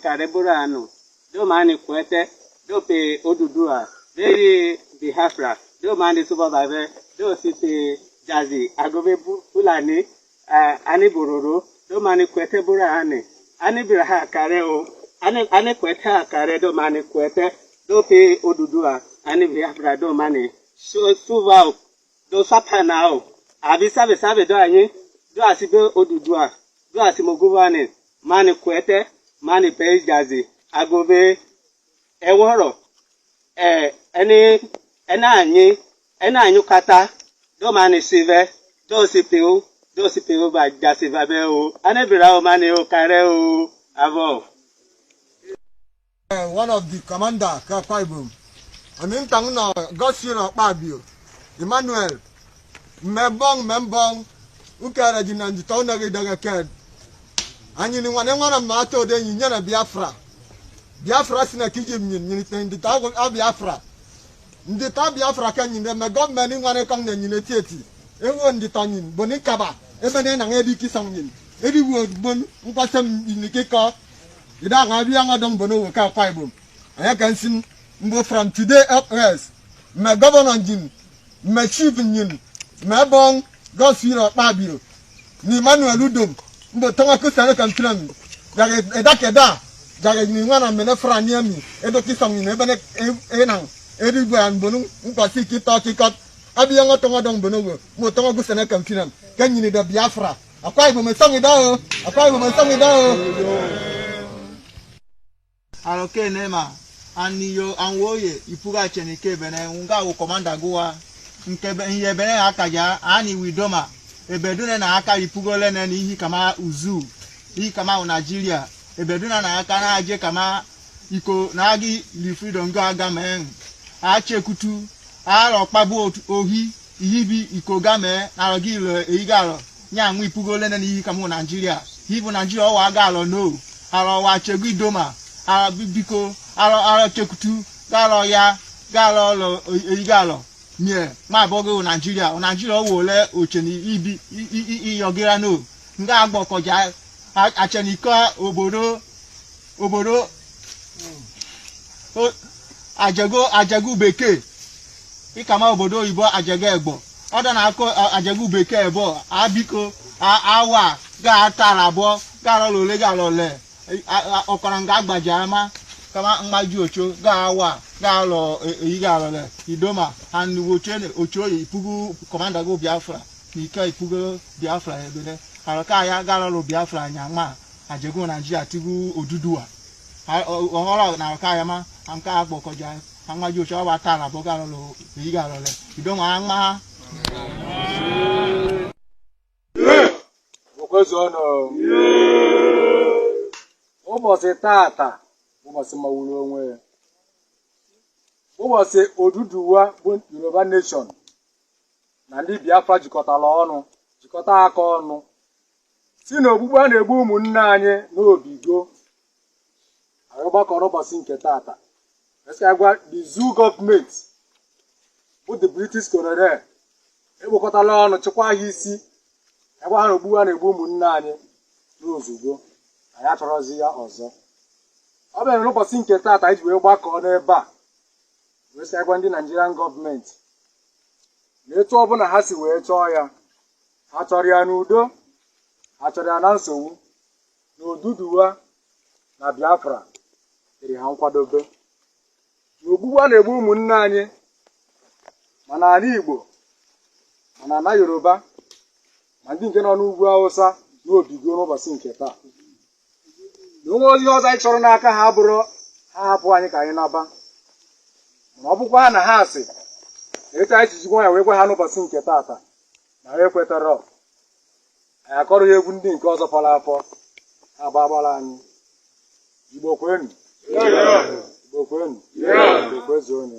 Kareburano, do mani kwete, do pe Odudua, very Biafra, do mani supervisor, do sipe Jazi, Agobe Fulani, Ani Bururu, do mani kwete burane, Ani Biraha Kareo, Ani kwete Kare, do mani kwete, do pe Odudua, Ani Biafra, do mani, so Suvao, do Sapanao, Abisabe Sabe do Ani, do Asibe Odudua, do Asimoguvane, mani kwete, mani pe Jazi, Agobe Eworo, any kata, do mani sive, do sipiu by Jasi Vabeo, Anebirao mani o Kareo, Avo. One of the commander, Kapaibum, I mean, Tangna, Gossino, Pabio, Emmanuel, Membong, Ukarajin and the town of the and you want to matter then you know Biafra. Biafra is in a kitchen in the town of Biafra. In the town of Biafra, can you remember government in one come in the theatre? Everyone the town in Bonicaba, even then an Eddie Kissangin. Eddie would burn Umpasam in the kicker. You don't have young Adam Bono car fibre. I can see from today upwards. My governor Jim, my chief in my bong, God's fear of Pabio, Nimmanuel Ludum. But Tomako Sana can film. Edakeda, Jagana Menefra near me, Edokisam in Ebenang, Edinburgh and Bonum, Pasiki Cut, Abianga Tomadon Bonogo, Motomako Sana can film. Can you need a Biafra? A five woman song it down, a five woman song it down. Aloke Nema, and you and Woye, Ipuga Chenike Bene, Unga Commander Goa, Yebene Akaya, Ani Widoma. Ebeduna na aka ipugole na ihi kama uzu ihi kama Nigeria ebeduna na aka na aje kama iko na agi li freedom go aga men a chekutu a ro pabu ohi ihi bi iko ga me na agi lo eiga ro nya nwu ipugole na ihi kama Nigeria hibu Nigeria o wa ga lo no aro wa chegu idoma a biko aro chekutu ga lo ya ga lo eiga lo nye ma bogo Nigeria wo le ocheni ibi iyogera no nga agbokoja acheni ko obodo ajegu beke ikama obodo ibo ajege egbo odo na ako ajegu beke ebo abiko awa ga tarabo ga lo le ga lo le okora nga agbaja ma kama maju ocho ga awa ga lo ga lo le idoma and ocho ipugu commander go Biafra ika ipugu Biafra ebele araka ya ga lo Biafra nyama ajego Nigeria tigu Odudua ohoro na araka ya ma anka agbokoja maju ocho wa tara bo ga lo ga lo le idoma ama Okozono ụbọchị tata ụbọchị mawuru onwe ya ụbọchị Oduduwa bụ Yoruba Nation na ndị Biafra jikọta aka ọnụ si n'ogbugbu a na-egbu ụmụnne anyị n'Obigo agbakọrọ ụbọchị nke tata agwa the zoo government bụ the British colonial egbukọtala ọnụ chịkwa ha isi ebe ha n'ogbugbu a na-egbu ụmụnne anyị n'Ozugbo anyị achọrọzi ya ọzọ ọ bịara n'ụbọchị nke tata iji wee gbakọọ n'ebe a wee sị agwa ndị Nigerian gọọmenti na etu ọbụla ha si wee chọọ ya ha chọrọ ya n'udo ha chọrọ ya na nsogbu na Oduduwa na Biafra dịrị ha nkwadobe na ogbugbu a na-egbu ụmụnne anyị ma n'ala Igbo ma n'ala Yoruba ma ndị nke nọ n'ugwu Awụsa n'obigo n'ụbọchị nke taa. Na onwe ozi ọzọ anyị chọrọ n'aka ha bụrụ ha hapụ anyị ka anyị naba, ma ọ bụkwa na ha asị etu anyị ji jikwa ya wee gwa ha n'ụbọchị nke taata na ha ekwetara, anyị akọrọ ya egwu ndị nke ọzọ fọrọ afọ ha gbagbara anyị. Igbo kwenu, Igbo kwenu, Igbo kwezuonu.